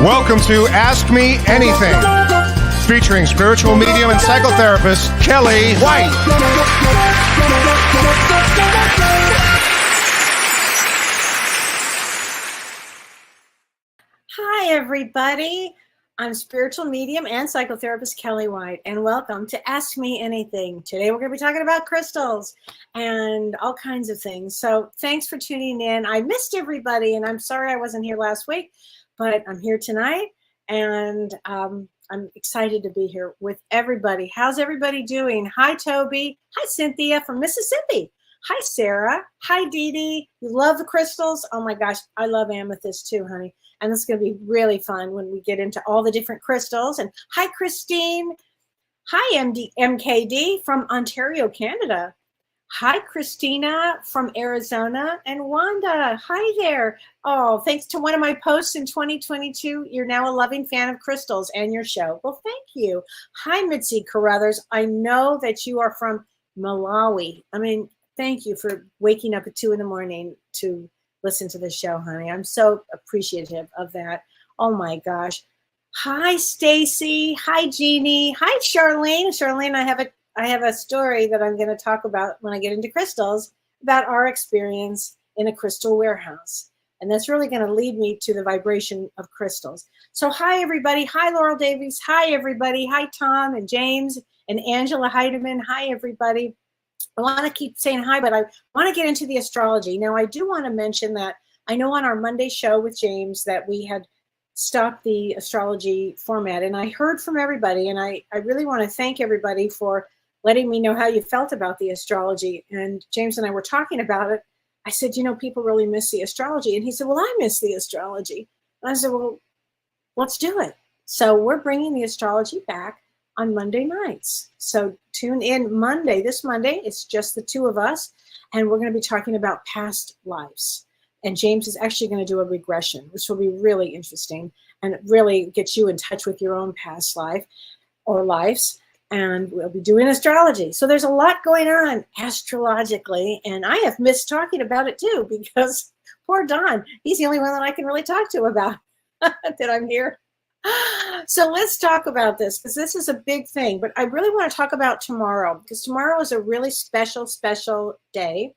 Welcome to Ask Me Anything, featuring spiritual medium and psychotherapist Kellee White. Hi, everybody. I'm spiritual medium and psychotherapist Kellee White, and welcome to Ask Me Anything. Today, we're going to be talking about crystals and all kinds of things. So thanks for tuning in. I missed everybody, and I'm sorry I wasn't here last week, but I'm here tonight, and I'm excited to be here with everybody. How's everybody doing? Hi, Toby. Hi, Cynthia from Mississippi. Hi, Sarah. Hi, Dee Dee. You love the crystals? Oh, my gosh. I love amethyst too, honey. And it's going to be really fun when we get into all the different crystals. And hi, Christine. Hi, MKD from Ontario, Canada. Hi, Christina from Arizona. And Wanda, hi there. Oh, thanks to one of my posts in 2022, you're now a loving fan of crystals and your show. Well, thank you. Hi, Mitzi Carruthers. I know that you are from Malawi. I mean, thank you for waking up at 2 a.m. to listen to the show, honey. I'm so appreciative of that. Oh my gosh. Hi, Stacy. Hi, Jeannie. Hi, Charlene. Charlene, I have a story that I'm going to talk about when I get into crystals about our experience in a crystal warehouse. And that's really going to lead me to the vibration of crystals. So hi, everybody. Hi, Laurel Davies. Hi, everybody. Hi, Tom and James and Angela Heidemann. Hi, everybody. I want to keep saying hi, but I want to get into the astrology. Now, I do want to mention that I know on our Monday show with James that we had stopped the astrology format, and I heard from everybody, and I really want to thank everybody for letting me know how you felt about the astrology. And James and I were talking about it. I said, you know, people really miss the astrology. And he said, well, I miss the astrology. And I said, well, let's do it. So we're bringing the astrology back on Monday nights. So tune in Monday. This Monday, it's just the two of us, and we're going to be talking about past lives. And James is actually going to do a regression, which will be really interesting and really get you in touch with your own past life or lives. And we'll be doing astrology. So there's a lot going on astrologically, and I have missed talking about it too, because poor Don, he's the only one that I can really talk to about that I'm here. So let's talk about this, because this is a big thing. But I really want to talk about tomorrow, because tomorrow is a really special, special day.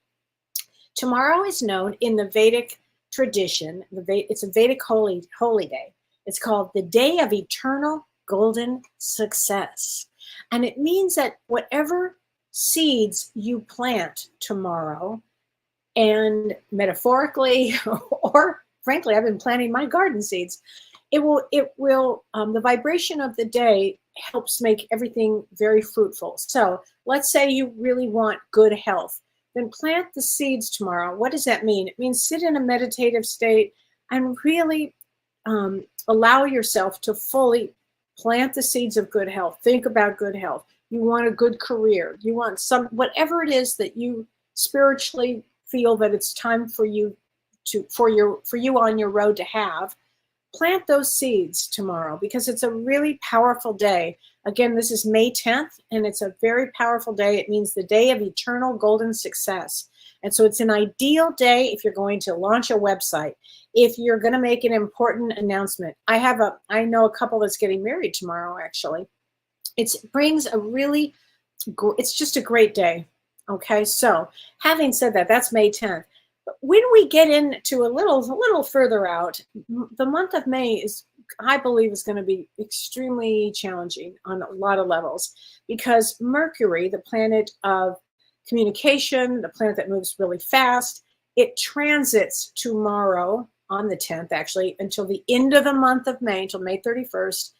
Tomorrow is known in the Vedic tradition. It's a Vedic holy day. It's called the Day of Eternal Golden Success. And it means that whatever seeds you plant tomorrow, and metaphorically, or frankly, I've been planting my garden seeds, the vibration of the day helps make everything very fruitful. So let's say you really want good health, then plant the seeds tomorrow. What does that mean? It means sit in a meditative state and really allow yourself to fully plant the seeds of good health. Think about good health. You want a good career. You want whatever it is that you spiritually feel that it's time for you on your road to have. Plant those seeds tomorrow, because it's a really powerful day. Again, this is May 10th, and it's a very powerful day. It means the day of eternal golden success. And so it's an ideal day if you're going to launch a website, if you're going to make an important announcement. I know a couple that's getting married tomorrow, actually. It's just a great day. Okay, so having said that, that's May 10th. When we get into a little further out, the month of May I believe is going to be extremely challenging on a lot of levels, because Mercury, the planet of communication, the planet that moves really fast, it transits tomorrow on the 10th, actually, until the end of the month of May, until May 31st.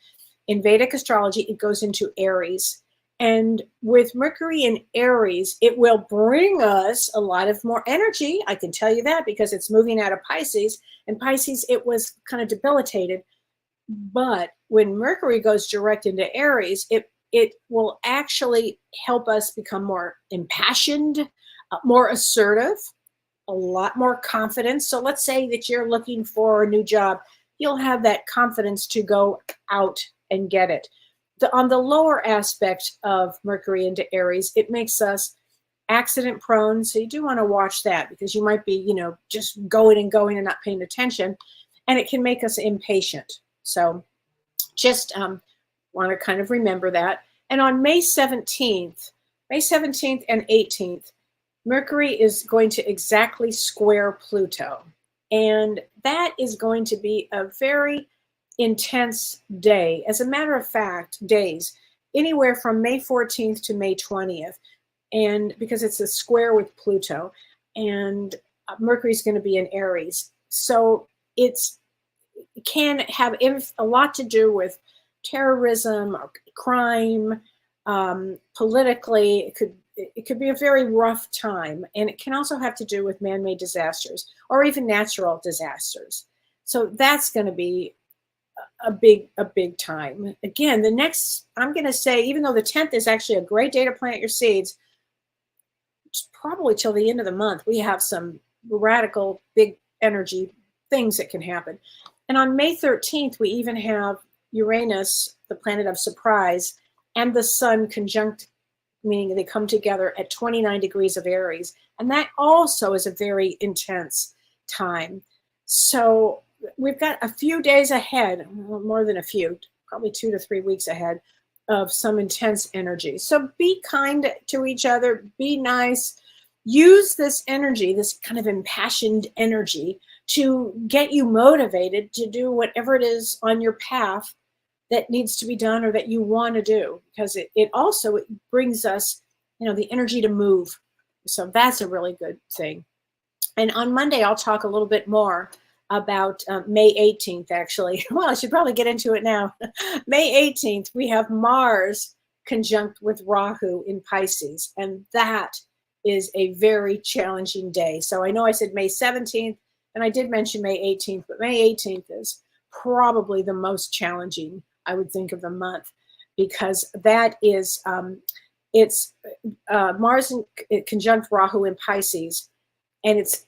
In Vedic astrology, it goes into Aries. And with Mercury in Aries, it will bring us a lot of more energy. I can tell you that, because it's moving out of Pisces. And Pisces, it was kind of debilitated. But when Mercury goes direct into Aries, it will actually help us become more impassioned, more assertive, a lot more confidence. So let's say that you're looking for a new job. You'll have that confidence to go out and get it. On the lower aspect of Mercury into Aries, it makes us accident prone. So you do want to watch that, because you might be, just going and going and not paying attention. And it can make us impatient. So just want to kind of remember that. And on May 17th and 18th, Mercury is going to exactly square Pluto. And that is going to be a very intense day. As a matter of fact, days, anywhere from May 14th to May 20th. And because it's a square with Pluto, and Mercury's going to be in Aries. So it can have a lot to do with terrorism or crime, politically. It could be a very rough time, and it can also have to do with man-made disasters or even natural disasters. So that's going to be a big time. Again, the next, I'm going to say, even though the 10th is actually a great day to plant your seeds, probably till the end of the month, we have some radical big energy things that can happen. And on May 13th, we even have Uranus, the planet of surprise, and the sun conjunct, meaning they come together at 29 degrees of Aries. And that also is a very intense time. So we've got a few days ahead, more than a few, probably 2 to 3 weeks ahead of some intense energy. So be kind to each other, be nice, use this energy, this kind of impassioned energy, to get you motivated to do whatever it is on your path that needs to be done or that you want to do, because it also brings us, the energy to move. So that's a really good thing. And on Monday, I'll talk a little bit more about May 18th, actually. Well, I should probably get into it now. May 18th, we have Mars conjunct with Rahu in Pisces, and that is a very challenging day. So I know I said May 17th, and I did mention May 18th, but May 18th is probably the most challenging, I would think, of the month, because that is, it's Mars conjunct Rahu in Pisces, and it's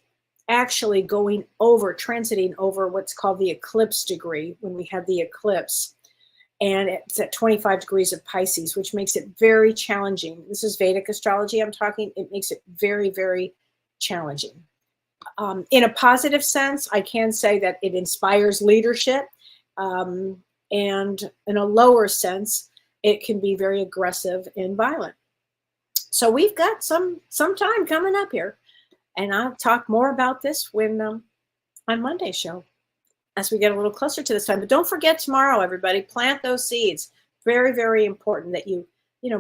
actually transiting over what's called the eclipse degree when we have the eclipse. And it's at 25 degrees of Pisces, which makes it very challenging. This is Vedic astrology I'm talking. It makes it very, very challenging. In a positive sense, I can say that it inspires leadership. And in a lower sense, it can be very aggressive and violent. So we've got some time coming up here. And I'll talk more about this when on Monday's show, as we get a little closer to this time. But don't forget tomorrow, everybody, plant those seeds. Very, very important that you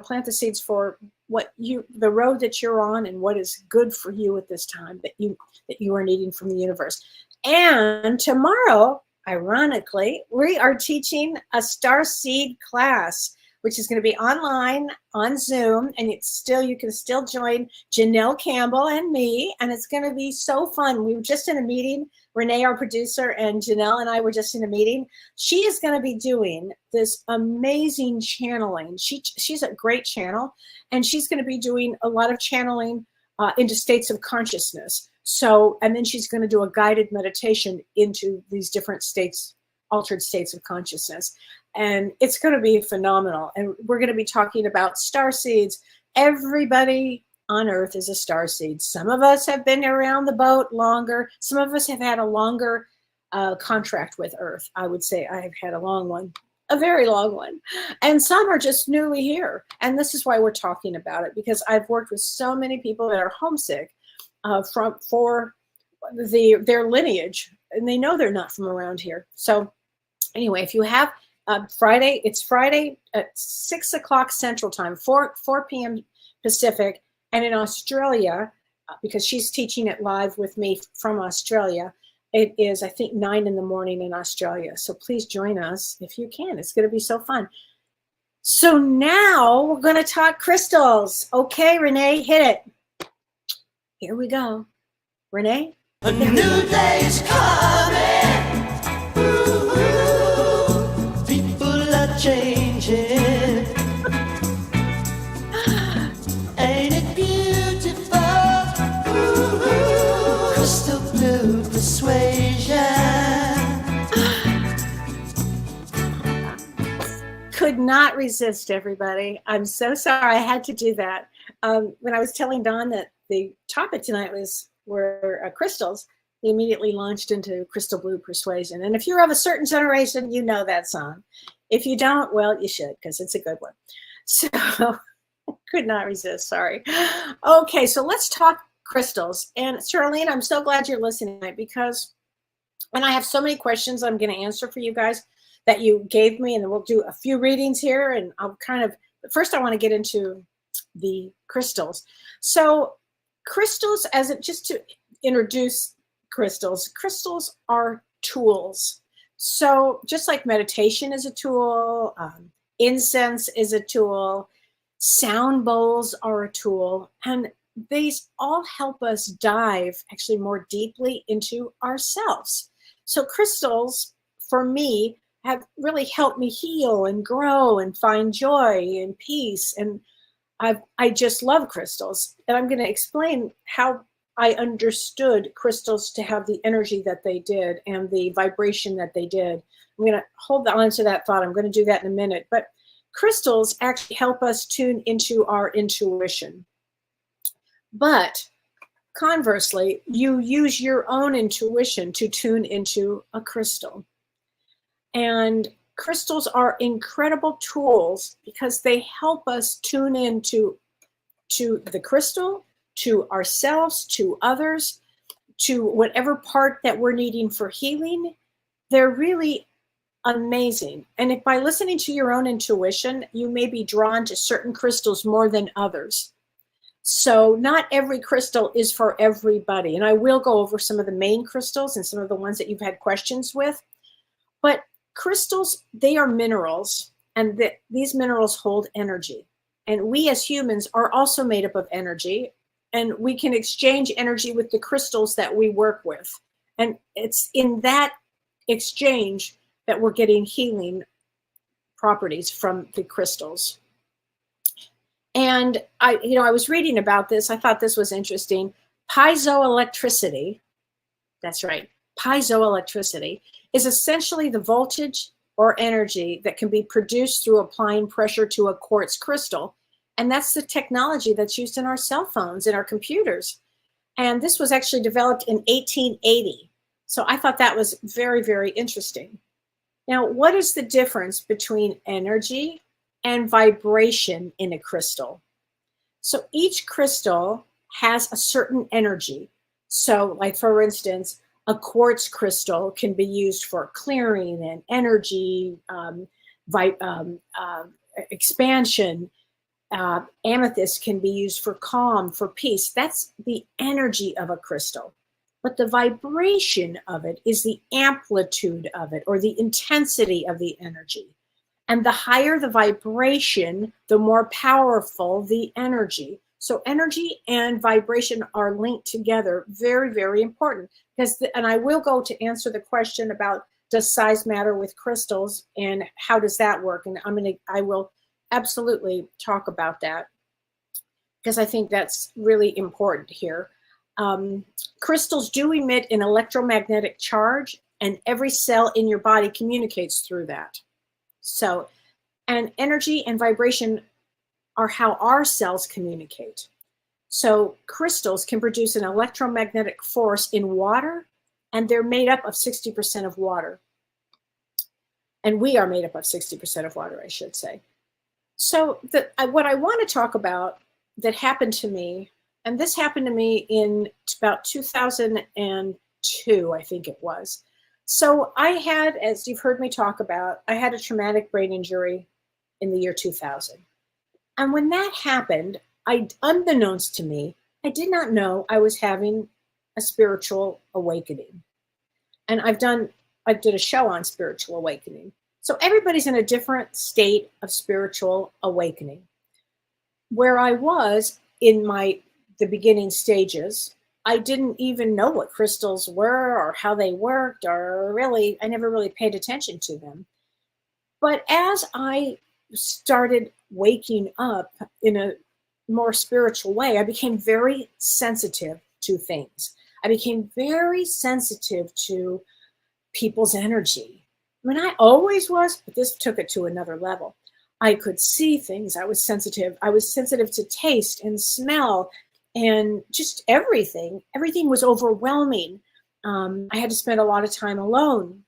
plant the seeds for the road that you're on and what is good for you at this time that you are needing from the universe. And tomorrow, ironically, we are teaching a star seed class, which is going to be online on Zoom, and you can still join Janelle Campbell and me, and it's going to be so fun. We were just in a meeting. Renee, our producer, and Janelle and I were just in a meeting. She is going to be doing this amazing channeling. She's a great channel, and she's going to be doing a lot of channeling into states of consciousness. So, and then she's going to do a guided meditation into these different states, altered states of consciousness. And it's going to be phenomenal. And we're going to be talking about star seeds. Everybody on Earth is a star seed. Some of us have been around the boat longer. Some of us have had a longer contract with Earth. I would say I have had a long one, a very long one. And some are just newly here. And this is why we're talking about it, because I've worked with so many people that are homesick for their lineage, and they know they're not from around here. So anyway, if you have it's Friday at 6 o'clock Central Time, 4 p.m. Pacific, and in Australia, because she's teaching it live with me from Australia, it is, I think, 9 in the morning in Australia. So please join us if you can. It's going to be so fun. So now we're going to talk crystals. Okay, Renee, hit it. Here we go. Renee? A new day is coming. People are changing. Ain't it beautiful? Crystal blue persuasion. Could not resist, everybody. I'm so sorry I had to do that. When I was telling Dawn that the topic tonight were crystals, He immediately launched into Crystal Blue Persuasion. And if you're of a certain generation, you know that song. If you don't, well, you should, because it's a good one. So could not resist, sorry. Okay, so let's talk crystals. And Charlene, I'm so glad you're listening tonight because, and I have so many questions I'm going to answer for you guys that you gave me, and then we'll do a few readings here, and I'll kind of, first I want to get into the crystals. So crystals, just to introduce crystals are tools. So just like meditation is a tool, incense is a tool, sound bowls are a tool, and these all help us dive actually more deeply into ourselves. So crystals, for me, have really helped me heal and grow and find joy and peace. And I just love crystals. And I'm going to explain how I understood crystals to have the energy that they did and the vibration that they did. I'm going to hold on to that thought. I'm going to do that in a minute. But crystals actually help us tune into our intuition. But conversely, you use your own intuition to tune into a crystal. And crystals are incredible tools because they help us tune into the crystal, to ourselves, to others, to whatever part that we're needing for healing. They're really amazing. And if by listening to your own intuition, you may be drawn to certain crystals more than others. So not every crystal is for everybody. And I will go over some of the main crystals and some of the ones that you've had questions with. But crystals, they are minerals, and these minerals hold energy. And we as humans are also made up of energy, and we can exchange energy with the crystals that we work with. And it's in that exchange that we're getting healing properties from the crystals. And I was reading about this. I thought this was interesting. Piezoelectricity, that's right, piezoelectricity is essentially the voltage or energy that can be produced through applying pressure to a quartz crystal. And that's the technology that's used in our cell phones, in our computers. And this was actually developed in 1880. So I thought that was very, very interesting. Now, what is the difference between energy and vibration in a crystal? So each crystal has a certain energy. So like, for instance, a quartz crystal can be used for clearing and energy, expansion. Amethyst can be used for calm, for peace. That's the energy of a crystal. But the vibration of it is the amplitude of it, or the intensity of the energy. And the higher the vibration, the more powerful the energy. So energy and vibration are linked together. Very, very important. And I will go to answer the question about, does size matter with crystals and how does that work? And I will absolutely talk about that because I think that's really important here. Crystals do emit an electromagnetic charge, and every cell in your body communicates through that. So, and energy and vibration are how our cells communicate. So crystals can produce an electromagnetic force in water, and they're made up of 60% of water. And we are made up of 60% of water, I should say. So what I want to talk about that happened to me, and this happened to me in about 2002, I think it was. So I had, as you've heard me talk about, I had a traumatic brain injury in the year 2000. And when that happened, unbeknownst to me, I did not know I was having a spiritual awakening. And I did a show on spiritual awakening. So everybody's in a different state of spiritual awakening. Where I was in the beginning stages, I didn't even know what crystals were or how they worked, or really, I never really paid attention to them. But as I started waking up in a more spiritual way, I became very sensitive to things. I became very sensitive to people's energy. I mean, I always was, but this took it to another level. I could see things. I was sensitive. I was sensitive to taste and smell and just everything. Everything was overwhelming. I had to spend a lot of time alone.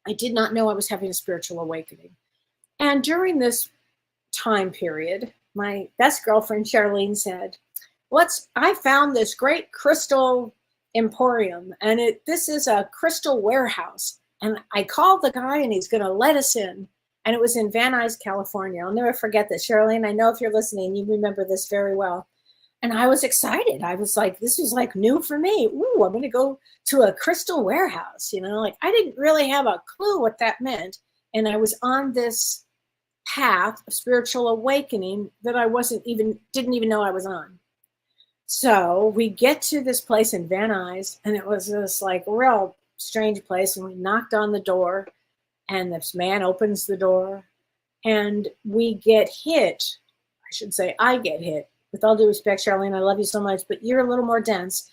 I did not know I was having a spiritual awakening. And during this time period, my best girlfriend, Charlene, said, I found this great crystal emporium, and this is a crystal warehouse. And I called the guy, and he's going to let us in. And it was in Van Nuys, California. I'll never forget this. Charlene, I know if you're listening, you remember this very well. And I was excited. I was like, this was like new for me. Ooh, I'm going to go to a crystal warehouse. Like I didn't really have a clue what that meant. And I was on this path of spiritual awakening that I didn't even know I was on. So we get to this place in Van Nuys, and it was this like real strange place. And we knocked on the door, and this man opens the door, and we get hit. I should say I get hit. With all due respect, Charlene, I love you so much, but you're a little more dense.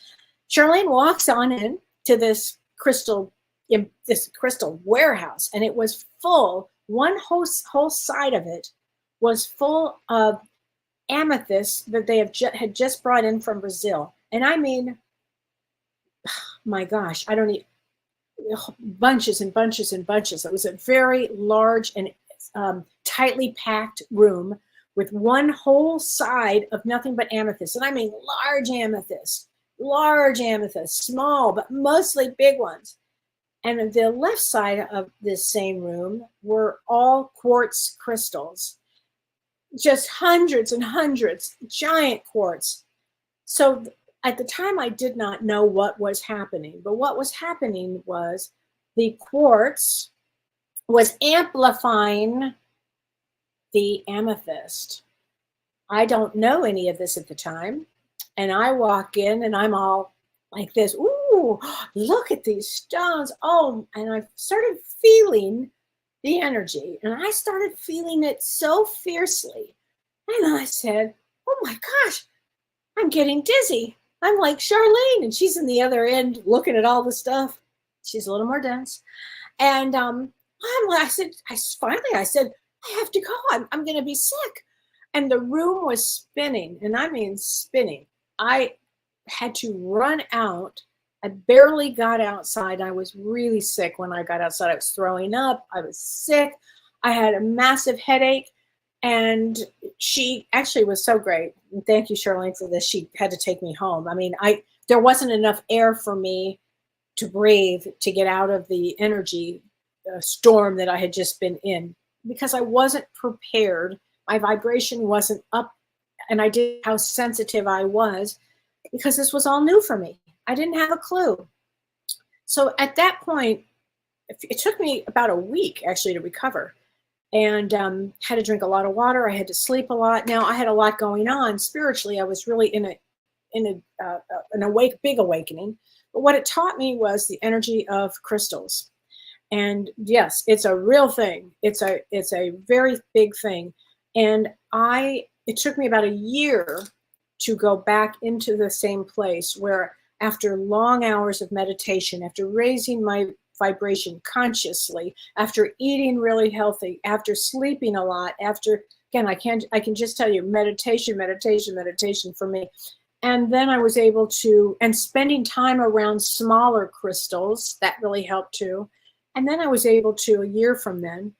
Charlene walks on in to this crystal warehouse, and it was full. One whole side of it was full of amethyst that they had just brought in from Brazil. And I mean, my gosh, I don't need bunches and bunches and bunches. It was a very large and tightly packed room with one whole side of nothing but amethyst. And I mean large amethyst, small, but mostly big ones. And the left side of this same room were all quartz crystals, just hundreds and hundreds, giant quartz. So at the time, I did not know what was happening, but what was happening was the quartz was amplifying the amethyst. I don't know any of this at the time. And I walk in and I'm all like this. Ooh, look at these stones. Oh, and I started feeling the energy, and I started feeling it so fiercely. And I said, oh my gosh, I'm getting dizzy. I'm like Charlene, and she's in the other end looking at all the stuff. She's a little more dense. And I said, I have to go. I'm going to be sick. And the room was spinning, and I mean spinning. I had to run out. I barely got outside. I was really sick when I got outside. I was throwing up. I was sick. I had a massive headache. And she actually was so great. And thank you, Charlene, for this. She had to take me home. I mean, there wasn't enough air for me to breathe to get out of the energy storm that I had just been in, because I wasn't prepared. My vibration wasn't up, and I didn't know how sensitive I was, because this was all new for me. I didn't have a clue. So at that point, it took me about a week actually to recover, and had to drink a lot of water. I had to sleep a lot. Now I had a lot going on spiritually. I was really in an big awakening. But what it taught me was the energy of crystals. And yes, it's a real thing. It's a very big thing. And it took me about a year to go back into the same place where, after long hours of meditation, after raising my vibration consciously, after eating really healthy, after sleeping a lot, again, I can just tell you, meditation for me. And then I was able to, and spending time around smaller crystals, that really helped too. And then I was able to, a year from then,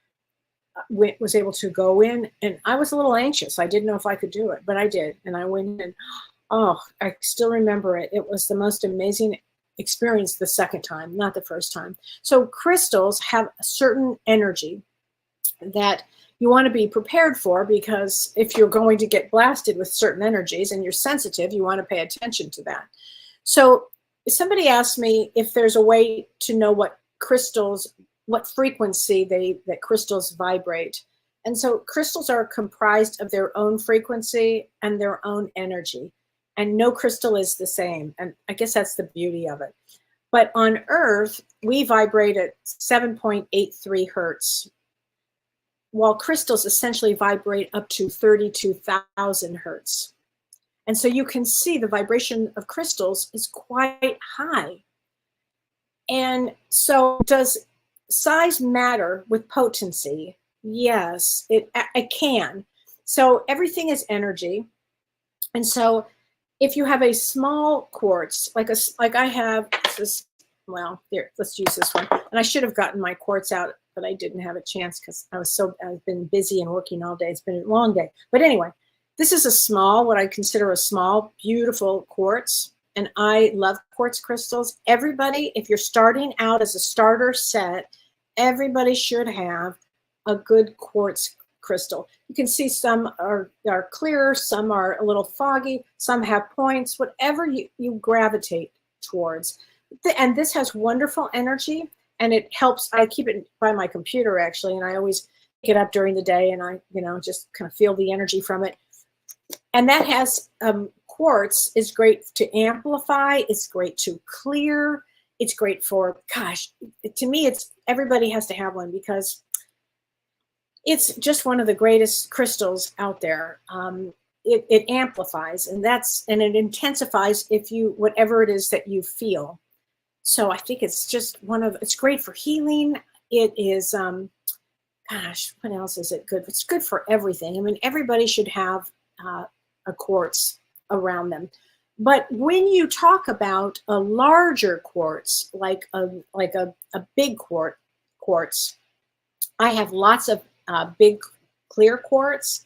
was able to go in, and I was a little anxious. I didn't know if I could do it, but I did. And I went in. Oh, I still remember it. It was the most amazing experience the second time, not the first time. So crystals have a certain energy that you want to be prepared for, because if you're going to get blasted with certain energies and you're sensitive, you want to pay attention to that. So somebody asked me if there's a way to know what frequency that crystals vibrate. And so crystals are comprised of their own frequency and their own energy. And no crystal is the same. And I guess that's the beauty of it. But on Earth, we vibrate at 7.83 hertz, while crystals essentially vibrate up to 32,000 hertz. And so you can see the vibration of crystals is quite high. And so does size matter with potency? Yes, it can. So everything is energy. And so if you have a small quartz, like I have this well, here, let's use this one. And I should have gotten my quartz out, but I didn't have a chance because I've been busy and working all day. It's been a long day. But anyway, this is a small, what I consider a small, beautiful quartz. And I love quartz crystals. Everybody, if you're starting out as a starter set, everybody should have a good quartz crystal. You can see some are clear, some are a little foggy, some have points, whatever you gravitate towards. And this has wonderful energy, and it helps. I keep it by my computer actually, and I always get up during the day and I, just kind of feel the energy from it. And that has quartz is great to amplify. It's great to clear. It's great for, gosh, to me, it's everybody has to have one because it's just one of the greatest crystals out there. It amplifies, and it intensifies whatever it is that you feel. So I think it's just it's great for healing. It is, gosh, what else is it good? It's good for everything. I mean, everybody should have a quartz around them. But when you talk about a larger quartz, like a big quartz, I have lots of big clear quartz,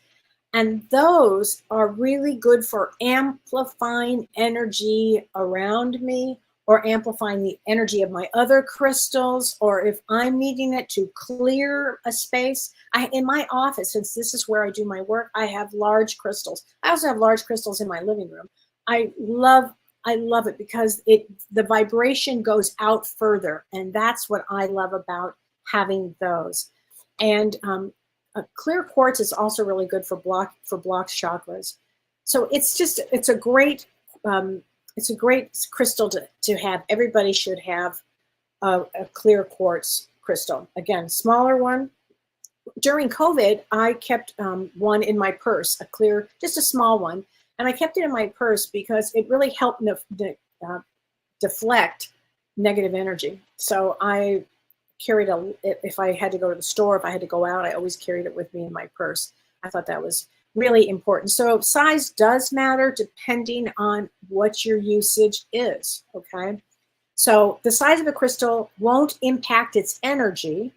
and those are really good for amplifying energy around me or amplifying the energy of my other crystals, or if I'm needing it to clear a space. In my office, since this is where I do my work, I have large crystals. I also have large crystals in my living room. I love it because the vibration goes out further, and that's what I love about having those. And a clear quartz is also really good for blocked chakras. So it's a great crystal to have. Everybody should have a clear quartz crystal. Again, smaller one. During COVID, I kept one in my purse, just a small one. And I kept it in my purse because it really helped deflect negative energy. So I carried if I had to go to the store, if I had to go out, I always carried it with me in my purse. I thought that was really important. So size does matter depending on what your usage is, okay? So the size of a crystal won't impact its energy.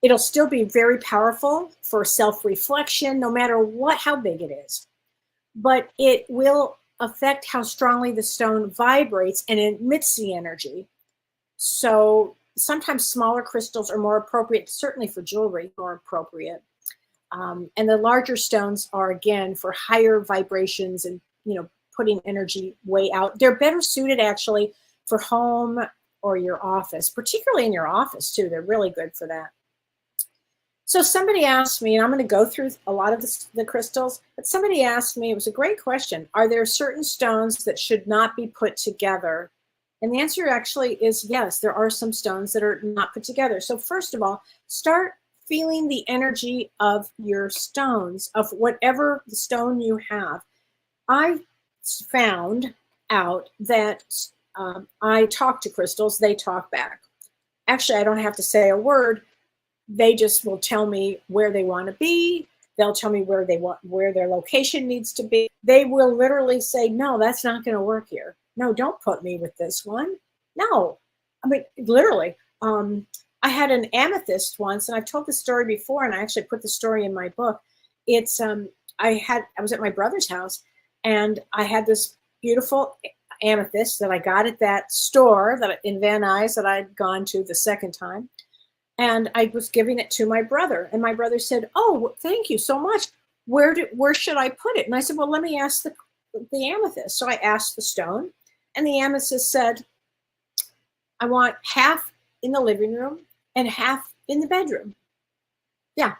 It'll still be very powerful for self-reflection, no matter how big it is. But it will affect how strongly the stone vibrates and emits the energy. So sometimes smaller crystals are more appropriate, certainly for jewelry, more appropriate. And the larger stones are, again, for higher vibrations and, putting energy way out. They're better suited, actually, for home or your office, particularly in your office, too. They're really good for that. So somebody asked me, and I'm going to go through a lot of the crystals, but somebody asked me, it was a great question, are there certain stones that should not be put together? And the answer actually is yes, there are some stones that are not put together. So first of all, start feeling the energy of your stones, of whatever the stone you have. I found out that I talk to crystals, they talk back. Actually, I don't have to say a word. They just will tell me where they want to be. They'll tell me where their location needs to be. They will literally say, no, that's not going to work here. No, don't put me with this one. No, I mean, literally. I had an amethyst once, and I've told this story before, and I actually put the story in my book. It's I was at my brother's house, and I had this beautiful amethyst that I got at that store in Van Nuys that I'd gone to the second time. And I was giving it to my brother, and my brother said, "Oh, thank you so much. Where should I put it?" And I said, "Well, let me ask the amethyst." So I asked the stone, and the amethyst said, "I want half in the living room and half in the bedroom." Yeah.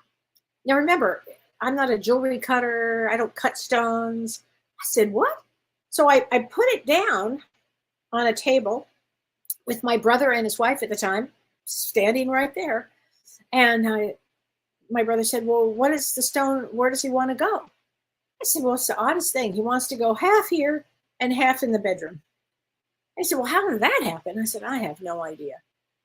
Now remember, I'm not a jewelry cutter. I don't cut stones. I said, "What?" So I put it down on a table with my brother and his wife at the time standing right there. And my brother said, "Well, what is the stone? Where does he want to go?" I said, "Well, it's the oddest thing. He wants to go half here and half in the bedroom." I said, "Well, how did that happen?" I said, "I have no idea."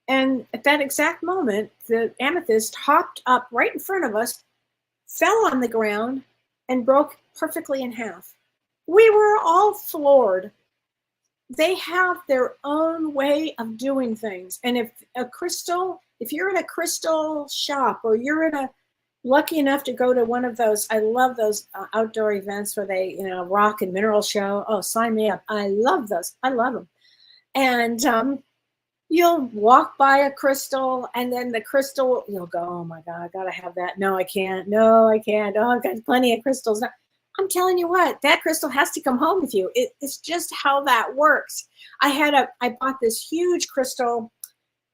And at that exact moment, the amethyst hopped up right in front of us, fell on the ground, and broke perfectly in half. We were all floored. they have their own way of doing things. And if you're in a crystal shop, or you're in a lucky enough to go to one of those, I love those outdoor events where they, rock and mineral show. Oh, sign me up. I love those. I love them. And you'll walk by a crystal, and then the crystal, you'll go, oh my God, I gotta have that. No, I can't. No, I can't. Oh, I've got plenty of crystals. I'm telling you what, that crystal has to come home with you. It's just how that works. I bought this huge crystal,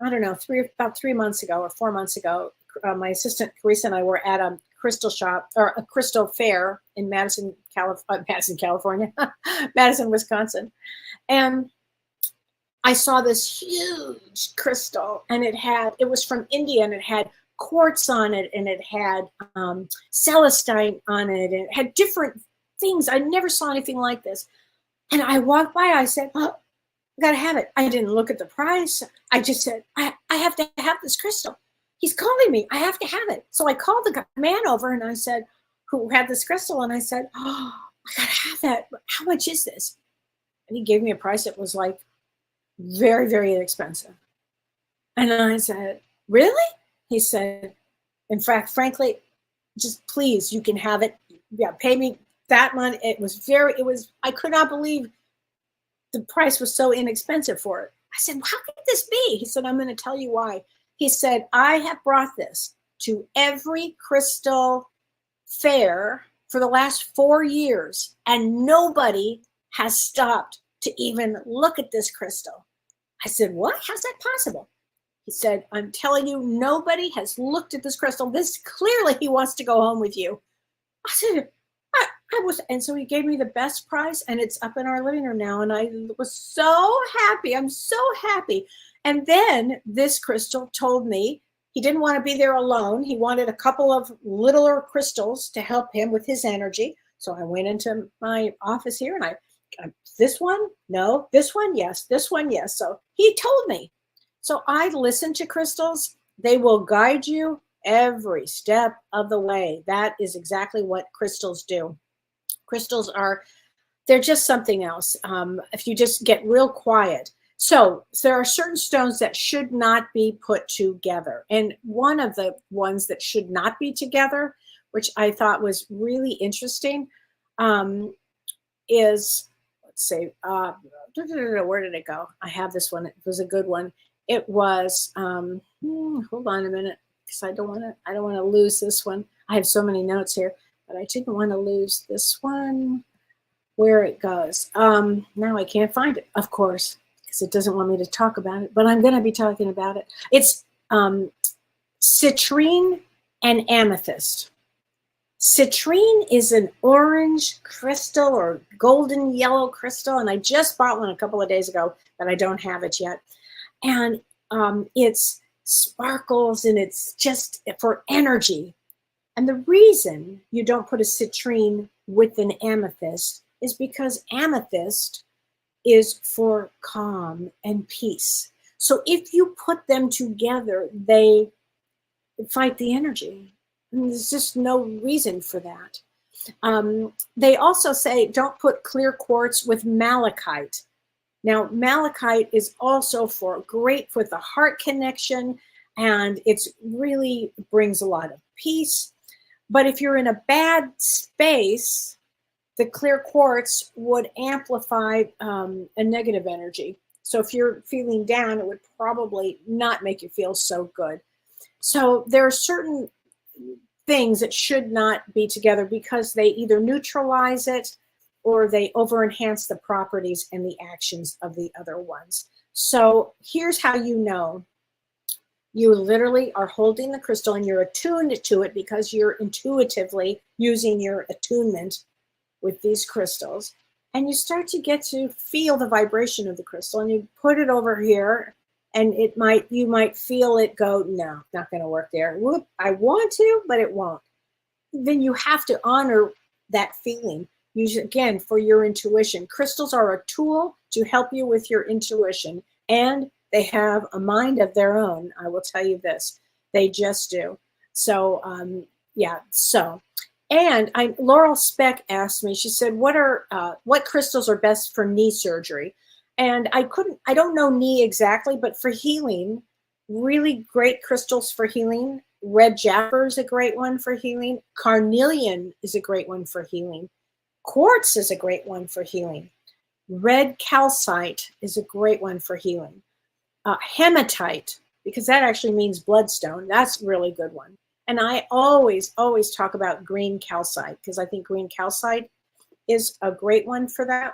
I don't know, about 3 months ago or 4 months ago. My assistant Carissa and I were at a crystal shop, or a crystal fair in Madison, California, Madison, Wisconsin. And I saw this huge crystal, and it was from India, and it had quartz on it, and it had celestine on it, and it had different things. I never saw anything like this. And I walked by, I said, oh, I gotta have it. I didn't look at the price. I just said, I have to have this crystal. He's calling me. I have to have it. So I called the man over, and I said, who had this crystal, and I said, oh, I gotta have that. How much is this? And he gave me a price that was like very, very inexpensive. And I said, really? He said, in fact, frankly, just please, you can have it. Yeah, pay me that money. I could not believe the price was so inexpensive for it. I said, well, how could this be? He said, I'm going to tell you why. He said, I have brought this to every crystal fair for the last 4 years, and nobody has stopped to even look at this crystal. I said, what? How's that possible? He said, I'm telling you, nobody has looked at this crystal. This clearly he wants to go home with you. I said, and so he gave me the best price, and it's up in our living room now. And I was so happy. I'm so happy. And then this crystal told me he didn't want to be there alone. He wanted a couple of littler crystals to help him with his energy. So I went into my office here, and I this one, no, this one, yes, this one, yes. So he told me. So I listen to crystals. They will guide you every step of the way. That is exactly what crystals do. Crystals they're just something else. If you just get real quiet. So there are certain stones that should not be put together. And one of the ones that should not be together, which I thought was really interesting, is, let's see, where did it go? I have this one. It was a good one. It was, hold on a minute, because I don't want to lose this one. I have so many notes here, but I didn't want to lose this one. Where it goes. Now I can't find it, of course, because it doesn't want me to talk about it, but I'm going to be talking about it. It's citrine and amethyst. Citrine is an orange crystal or golden yellow crystal, and I just bought one a couple of days ago, but I don't have it yet. And it's sparkles, and it's just for energy. And the reason you don't put a citrine with an amethyst is because amethyst is for calm and peace. So if you put them together, they fight the energy. And there's just no reason for that. They also say don't put clear quartz with malachite. Now, malachite is also great for the heart connection, and it's really brings a lot of peace. But if you're in a bad space, the clear quartz would amplify a negative energy. So if you're feeling down, it would probably not make you feel so good. So there are certain things that should not be together because they either neutralize it or they over-enhance the properties and the actions of the other ones. So here's how you know. You literally are holding the crystal and you're attuned to it because you're intuitively using your attunement with these crystals. And you start to get to feel the vibration of the crystal, and you put it over here, and you might feel it go, no, not going to work there. Whoop, I want to, but it won't. Then you have to honor that feeling. Use it again for your intuition. Crystals are a tool to help you with your intuition, and they have a mind of their own. I will tell you this, they just do. So, and Laurel Speck asked me, she said, what crystals are best for knee surgery? And I don't know knee exactly, but for healing, really great crystals for healing. Red jasper is a great one for healing. Carnelian is a great one for healing. Quartz is a great one for healing. Red calcite is a great one for healing. Hematite, because that actually means bloodstone. That's a really good one. And I always talk about green calcite because I think green calcite is a great one for that.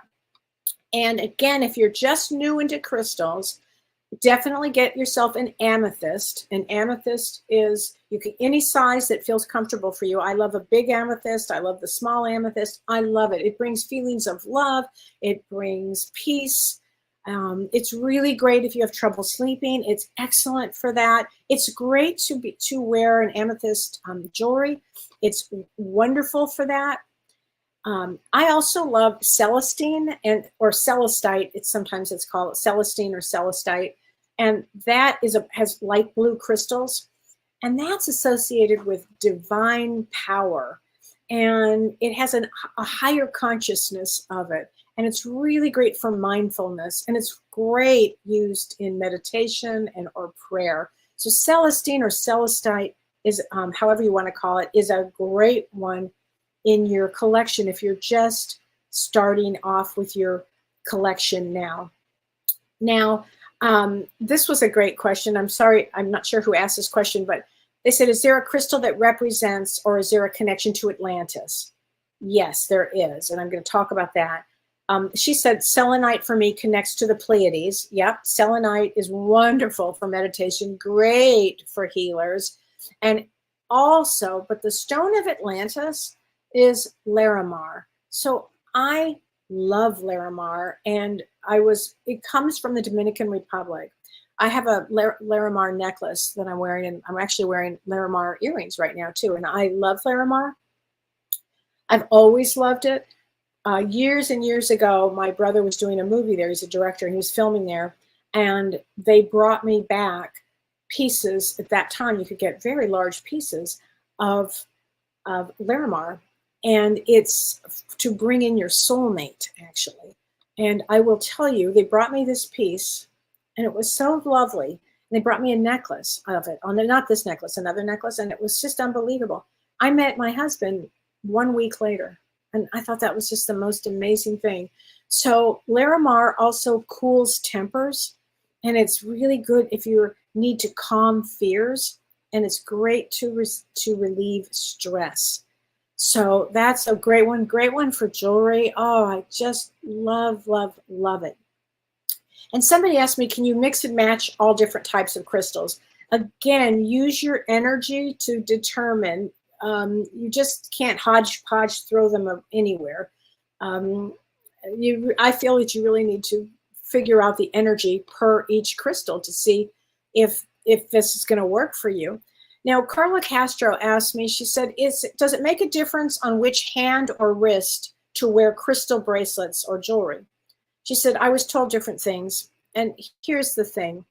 And again, if you're just new into crystals, definitely get yourself an amethyst. An amethyst is any size that feels comfortable for you. I love a big amethyst. I love the small amethyst. I love it. It brings feelings of love. It brings peace. It's really great if you have trouble sleeping. It's excellent for that. It's great to wear an amethyst jewelry. It's wonderful for that. I also love celestine or celestite. Sometimes it's called celestine or celestite, and that has light blue crystals, and that's associated with divine power, and it has a higher consciousness of it, and it's really great for mindfulness, and it's great used in meditation or prayer. So celestine or celestite is, however you want to call it, is a great one in your collection if you're just starting off with your collection now. Now, this was a great question. I'm sorry, I'm not sure who asked this question, but they said, is there a crystal that represents, or is there a connection to Atlantis? Yes, there is, and I'm going to talk about that. She said selenite for me connects to the Pleiades. Yep, selenite is wonderful for meditation, great for healers. And also, but the stone of Atlantis is Larimar. So I love Larimar, and it comes from the Dominican Republic. I have a Larimar necklace that I'm wearing, and I'm actually wearing Larimar earrings right now too. And I love Larimar. I've always loved it. Years and years ago, my brother was doing a movie there. He's a director, and he was filming there. And they brought me back pieces. At that time, you could get very large pieces of Larimar. And it's to bring in your soulmate, actually. And I will tell you, they brought me this piece, and it was so lovely. And they brought me a necklace of it. Not this necklace, another necklace, and it was just unbelievable. I met my husband 1 week later, and I thought that was just the most amazing thing. So Larimar also cools tempers, and it's really good if you need to calm fears, and it's great to relieve stress. So that's a great one for jewelry. Oh, I just love, love, love it. And somebody asked me, can you mix and match all different types of crystals? Again, use your energy to determine. You just can't hodgepodge throw them anywhere. I feel that you really need to figure out the energy per each crystal to see if this is going to work for you. Now, Carla Castro asked me, she said, does it make a difference on which hand or wrist to wear crystal bracelets or jewelry? She said, I was told different things. And here's the thing.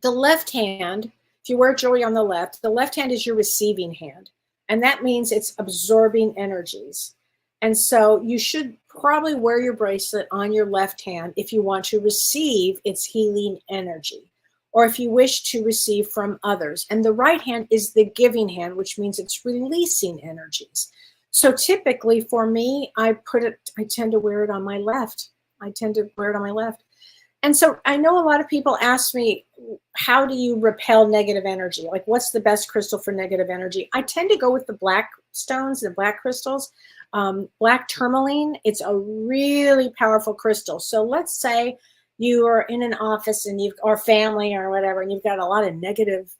The left hand, if you wear jewelry on the left hand is your receiving hand. And that means it's absorbing energies. And so you should probably wear your bracelet on your left hand if you want to receive its healing energy, or if you wish to receive from others. And the right hand is the giving hand, which means it's releasing energies. So typically for me, I tend to wear it on my left. And so I know a lot of people ask me, how do you repel negative energy? Like, what's the best crystal for negative energy? I tend to go with the black stones, the black crystals. Black tourmaline, it's a really powerful crystal. So let's say you are in an office and or family or whatever, and you've got a lot of negative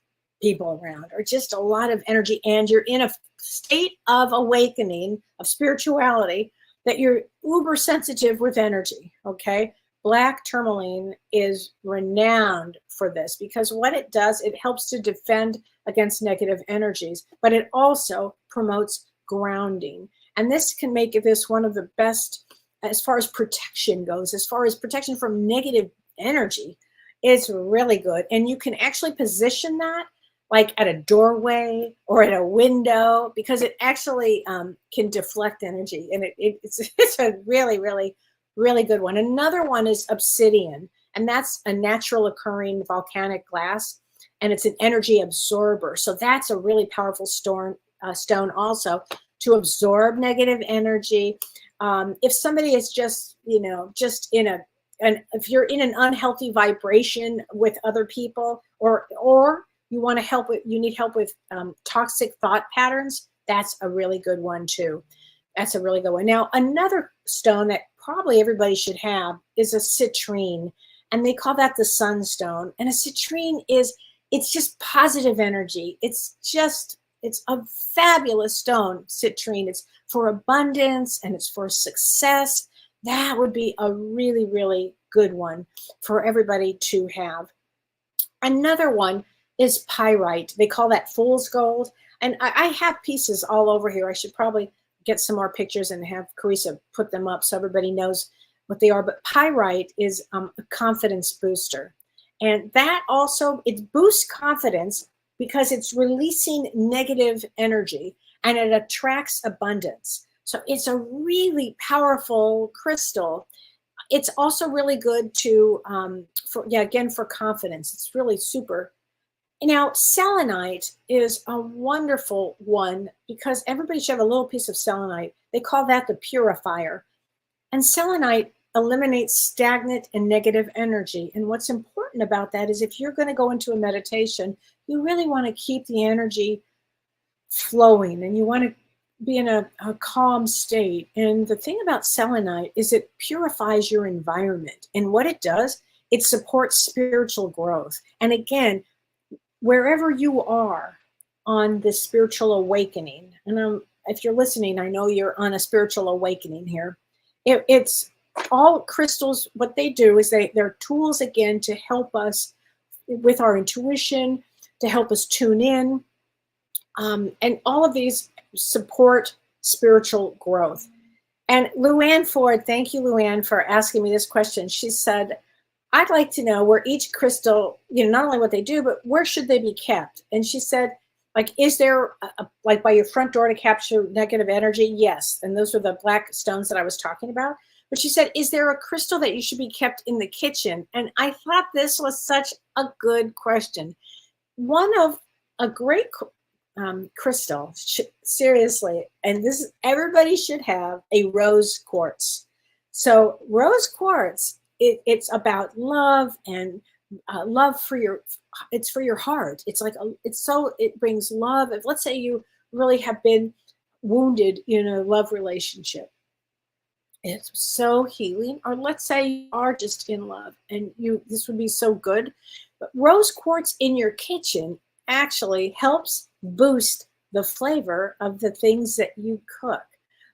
people around, or just a lot of energy, and you're in a state of awakening, of spirituality, that you're uber sensitive with energy, okay? Black tourmaline is renowned for this because what it does, it helps to defend against negative energies, but it also promotes grounding. And this can make this one of the best as far as protection goes, as far as protection from negative energy. It's really good. And you can actually position that like at a doorway or at a window, because it actually can deflect energy. And it's a really, really Really good one. Another one is obsidian, and that's a natural occurring volcanic glass, and it's an energy absorber. So that's a really powerful stone also to absorb negative energy. If somebody is just, just and if you're in an unhealthy vibration with other people, or you want to help with, you need help with toxic thought patterns, that's a really good one too. That's a really good one. Now, another stone that probably everybody should have is a citrine, and they call that the sunstone. And a citrine it's just positive energy. It's a fabulous stone, citrine. It's for abundance and it's for success. That would be a really, really good one for everybody to have. Another one is pyrite. They call that fool's gold. And I have pieces all over here. I should probably get some more pictures and have Carissa put them up so everybody knows what they are. But pyrite is a confidence booster. And that also, it boosts confidence because it's releasing negative energy and it attracts abundance. So it's a really powerful crystal. It's also really good to, for confidence. It's really super. Now, selenite is a wonderful one because everybody should have a little piece of selenite. They call that the purifier. And selenite eliminates stagnant and negative energy. And what's important about that is if you're going to go into a meditation, you really want to keep the energy flowing and you want to be in a calm state. And the thing about selenite is it purifies your environment. And what it does, it supports spiritual growth. And again, wherever you are on this spiritual awakening, and if you're listening, I know you're on a spiritual awakening here. It's all crystals. What they do is they're tools again to help us with our intuition, to help us tune in, and all of these support spiritual growth. And Luann Ford, thank you, Luann, for asking me this question. She said, I'd like to know where each crystal, not only what they do, but where should they be kept? And she said, is there like by your front door to capture negative energy? Yes. And those were the black stones that I was talking about. But she said, is there a crystal that you should be kept in the kitchen? And I thought this was such a good question. One of a great crystal, seriously, and everybody should have a rose quartz. So rose quartz, it's about love and love it's for your heart. It's like, it brings love. If let's say you really have been wounded in a love relationship, it's so healing. Or let's say you are just in love and this would be so good. But rose quartz in your kitchen actually helps boost the flavor of the things that you cook,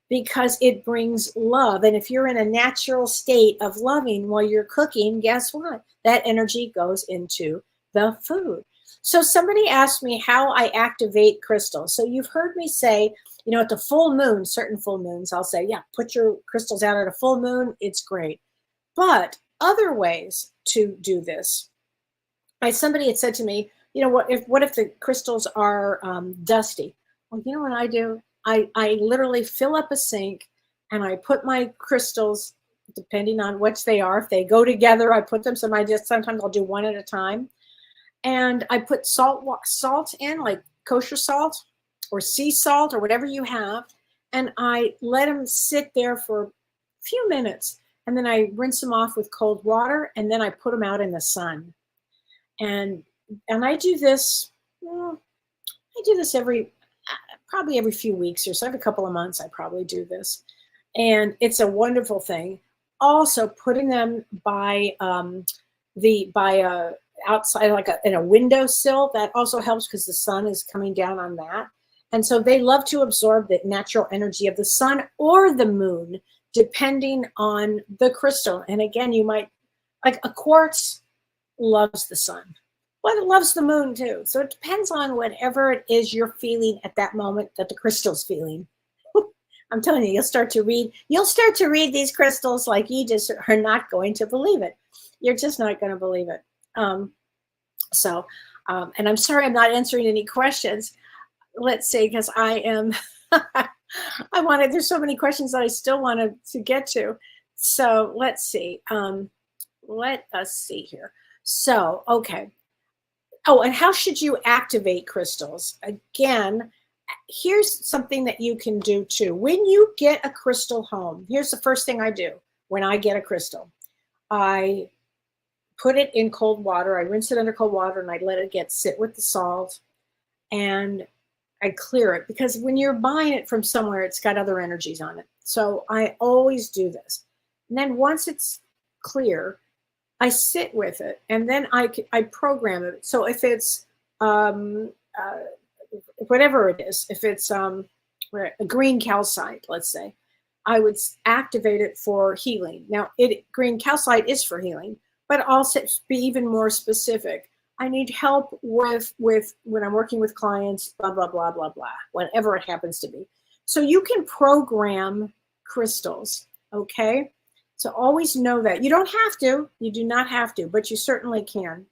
because it brings love. And if you're in a natural state of loving while you're cooking, guess what? That energy goes into the food. So somebody asked me how I activate crystals. So you've heard me say, at the full moon, certain full moons, I'll say, yeah, put your crystals out at a full moon. It's great. But other ways to do this, somebody had said to me, what if the crystals are dusty? Well, you know what I do? I literally fill up a sink and I put my crystals, depending on which they are. If they go together, I put them. Sometimes I'll do one at a time. And I put salt in, like kosher salt or sea salt or whatever you have. And I let them sit there for a few minutes. And then I rinse them off with cold water. And then I put them out in the sun. And I do this, probably every few weeks or so, every couple of months, I probably do this. And it's a wonderful thing. Also putting them by outside, in a windowsill, that also helps because the sun is coming down on that. And so they love to absorb the natural energy of the sun or the moon, depending on the crystal. And again, you might, like a quartz loves the sun, but it loves the moon too. So it depends on whatever it is you're feeling at that moment that the crystal's feeling. I'm telling you, you'll start to read these crystals like you just are not going to believe it. You're just not going to believe it. And I'm sorry I'm not answering any questions. Let's see, because I am, there's so many questions that I still wanted to get to. So let's see. Let us see here. So, okay. Oh, and how should you activate crystals? Again, here's something that you can do too. When you get a crystal home, here's the first thing I do when I get a crystal. I put it in cold water. I rinse it under cold water and I let it sit with the salt, and I clear it, because when you're buying it from somewhere, it's got other energies on it. So I always do this. And then once it's clear, I sit with it, and then I program it. So if it's whatever it is, if it's a green calcite, let's say, I would activate it for healing. Now, green calcite is for healing, but also be even more specific. I need help with when I'm working with clients, blah, blah, blah, blah, blah, whatever it happens to be. So you can program crystals, okay? So always know that. You don't have to. You do not have to, but you certainly can.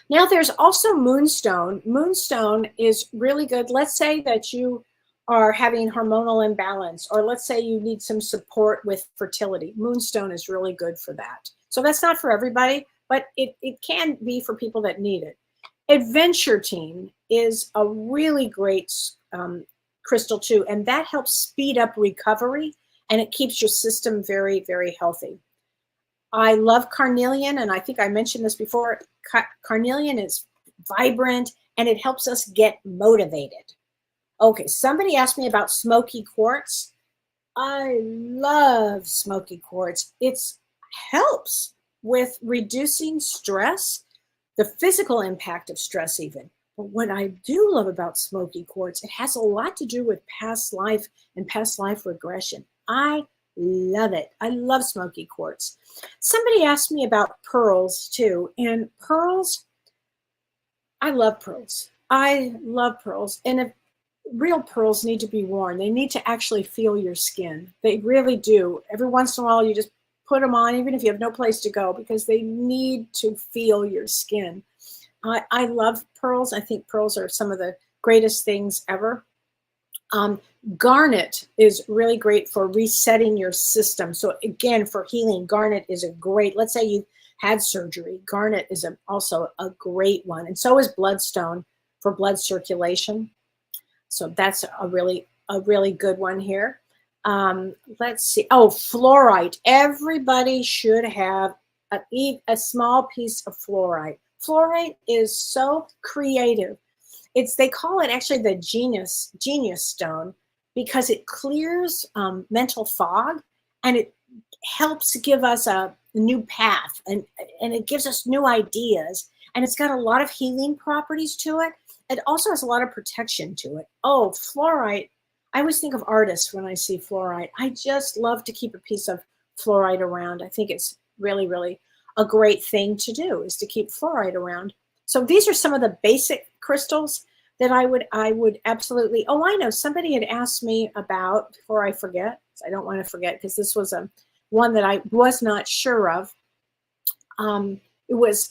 Now there's also moonstone. Moonstone is really good. Let's say that you are having hormonal imbalance, or let's say you need some support with fertility. Moonstone is really good for that. So that's not for everybody, but it can be for people that need it. Adventurine is a really great crystal too, and that helps speed up recovery, and it keeps your system very, very healthy. I love carnelian, and I think I mentioned this before. Carnelian is vibrant, and it helps us get motivated. Okay, somebody asked me about smoky quartz. I love smoky quartz. It helps with reducing stress, the physical impact of stress even. But what I do love about smoky quartz, it has a lot to do with past life and past life regression. I love it. I love smoky quartz. Somebody asked me about pearls too, and pearls, I love pearls. I love pearls. And if real pearls need to be worn, they need to actually feel your skin. They really do. Every once in a while, you just put them on, even if you have no place to go, because they need to feel your skin. I love pearls. I think pearls are some of the greatest things ever. Garnet is really great for resetting your system. So again, for healing, garnet is a great, let's say you had surgery, garnet is also a great one. And so is bloodstone for blood circulation. So that's a really good one here. Let's see. Oh, fluorite. Everybody should have a small piece of fluorite. Fluorite is so creative. They call it actually the genius stone, because it clears mental fog, and it helps give us a new path, and it gives us new ideas, and it's got a lot of healing properties to it. It also has a lot of protection to it. Oh, fluorite. I always think of artists when I see fluorite. I just love to keep a piece of fluorite around. I think it's really, really a great thing to do, is to keep fluorite around. So these are some of the basic crystals that I would absolutely. Oh, I know, somebody had asked me about, before I forget, I don't want to forget, because this was one that I was not sure of. It was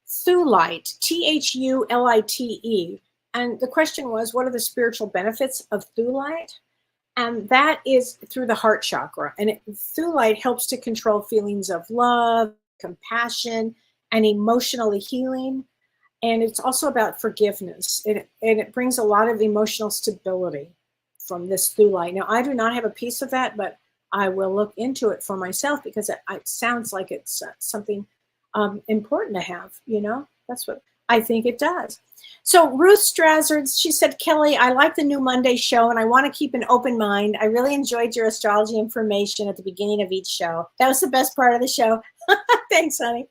thulite, Thulite. And the question was, what are the spiritual benefits of thulite? And that is through the heart chakra. And thulite helps to control feelings of love, compassion, and emotionally healing. And it's also about forgiveness. And it brings a lot of emotional stability from this thulite. Now, I do not have a piece of that, but I will look into it for myself, because it sounds like it's something important to have, That's what I think it does. So Ruth Strazzard, she said, Kellee, I like the new Monday show, and I want to keep an open mind. I really enjoyed your astrology information at the beginning of each show. That was the best part of the show. Thanks, honey.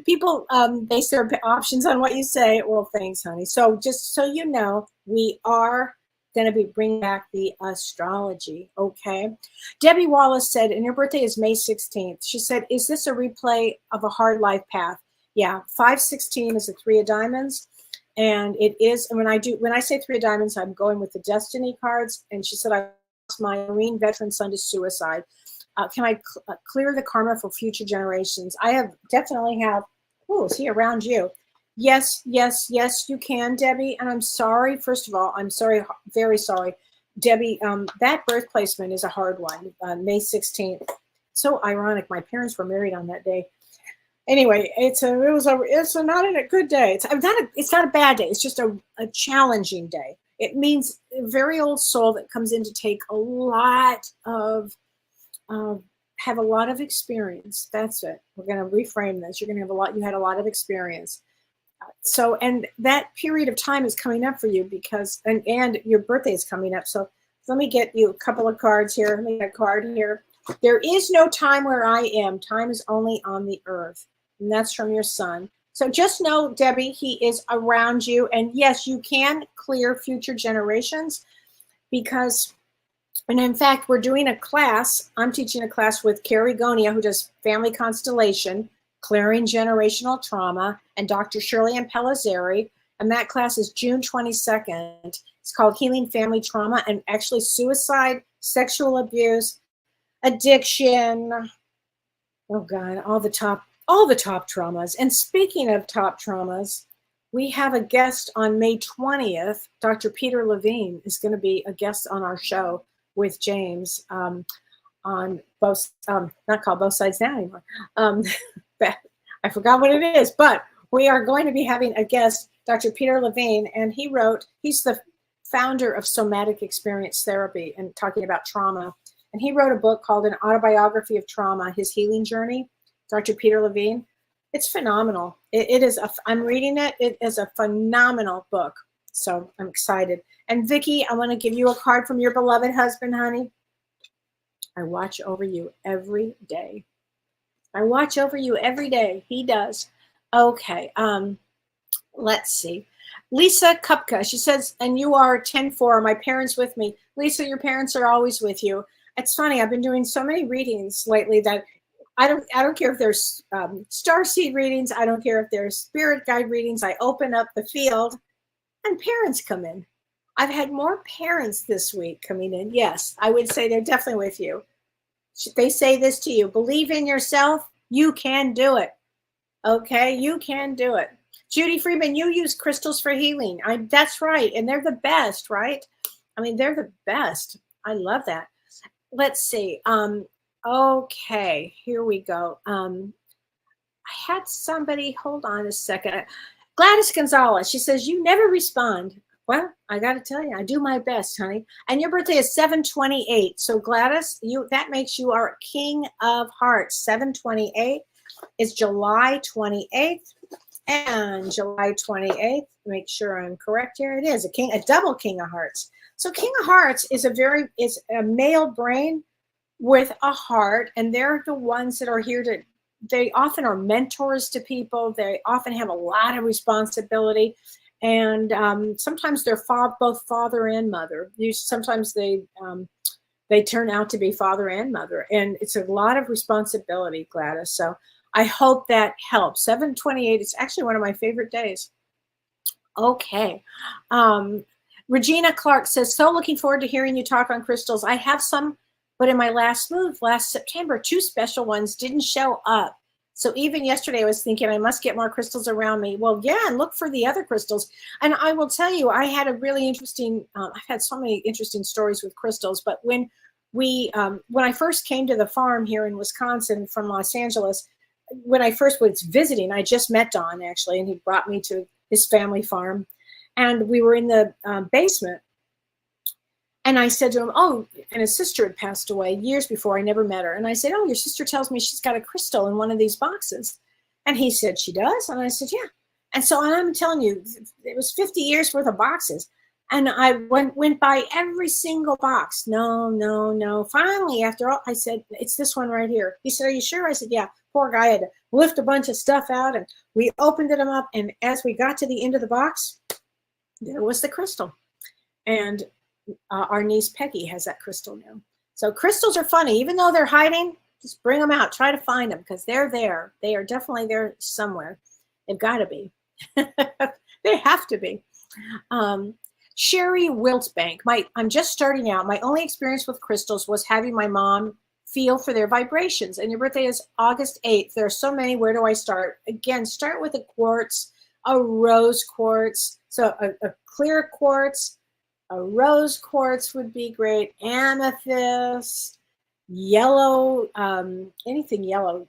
People base their options on what you say. Well, thanks, honey. So just so you know, we are going to be bringing back the astrology, okay? Debbie Wallace said, and your birthday is May 16th. She said, is this a replay of a hard life path? Yeah, 516 is a 3 of diamonds. And it is, and when I say 3 of diamonds, I'm going with the destiny cards. And she said, I lost my Marine veteran son to suicide. Can I clear the karma for future generations? I definitely have. Oh, is he around you? Yes, you can, Debbie. And I'm sorry, first of all, I'm sorry, very sorry. Debbie, that birth placement is a hard one, May 16th. So ironic. My parents were married on that day. Anyway, it's not a good day. It's not a bad day. It's just a challenging day. It means a very old soul that comes in to take a lot of have a lot of experience. That's it. We're going to reframe this. You're going to have a lot. You had a lot of experience. So, and that period of time is coming up for you because, and your birthday is coming up. So let me get you a couple of cards here. Let me get a card here. There is no time where I am. Time is only on the earth. And that's from your son. So just know, Debbie, he is around you. And yes, you can clear future generations because, and in fact, we're doing a class. I'm teaching a class with Carrie Gonia, who does family constellation, clearing generational trauma, and Dr. Shirley Ann Pellizzeri. And that class is June 22nd. It's called Healing Family Trauma and actually suicide, sexual abuse, addiction. Oh God, all the top traumas. And speaking of top traumas, we have a guest on May 20th. Dr. Peter Levine is going to be a guest on our show with James on both, not called Both Sides Now anymore. I forgot what it is, but we are going to be having a guest, Dr. Peter Levine, and he's the founder of Somatic Experience Therapy and talking about trauma. And he wrote a book called An Autobiography of Trauma, His Healing Journey, Dr. Peter Levine. It's phenomenal. I'm reading it. It is a phenomenal book. So I'm excited. And Vicki, I want to give you a card from your beloved husband, honey. I watch over you every day. I watch over you every day. He does. Okay. Let's see. Lisa Kupka, she says, and you are 10-4, my parents with me. Lisa, your parents are always with you. It's funny. I've been doing so many readings lately that I don't care if there's starseed readings. I don't care if there's spirit guide readings. I open up the field and parents come in. I've had more parents this week coming in. Yes, I would say they're definitely with you. They say this to you. Believe in yourself. You can do it. Okay, you can do it. Judy Freeman, you use crystals for healing. That's right. And they're the best, right? I mean, they're the best. I love that. Let's see. Okay, here we go. I had somebody, hold on a second. Gladys Gonzalez, she says, you never respond. Well, I got to tell you, I do my best, honey. And your birthday is 7/28. So Gladys, that makes you our King of Hearts. 7/28 is July 28th. And July 28th, make sure I'm correct here. It is a double King of Hearts. So King of Hearts is a male brain with a heart, and they're the ones that are here they often are mentors to people. They often have a lot of responsibility. And sometimes they're both father and mother. Sometimes they turn out to be father and mother. And it's a lot of responsibility, Gladys. So I hope that helps. 7/28 is actually one of my favorite days. Okay. Regina Clark says, so looking forward to hearing you talk on crystals. I have some, but in my last move, last September, 2 special ones didn't show up. So even yesterday I was thinking I must get more crystals around me. Well, yeah, and look for the other crystals. And I will tell you, I had a really interesting, I've had so many interesting stories with crystals, but when I first came to the farm here in Wisconsin from Los Angeles, when I first was visiting, I just met Don actually, and he brought me to his family farm. And we were in the basement. And I said to him, oh, and his sister had passed away years before. I never met her. And I said, oh, your sister tells me she's got a crystal in one of these boxes. And he said, she does? And I said, yeah. And so I'm telling you, it was 50 years worth of boxes. And I went by every single box. No. Finally, after all, I said, it's this one right here. He said, are you sure? I said, yeah. Poor guy had to lift a bunch of stuff out. And we opened them up. And as we got to the end of the box, there was the crystal. And our niece Peggy has that crystal now. So crystals are funny. Even though they're hiding, just bring them out. Try to find them because they're there. They are definitely there somewhere. They've got to be. They have to be. Sherry Wiltbank. I'm just starting out. My only experience with crystals was having my mom feel for their vibrations. And your birthday is August 8th. There are so many. Where do I start? Again, start with a quartz, a rose quartz. So a clear quartz. A rose quartz would be great. Amethyst, yellow, anything yellow,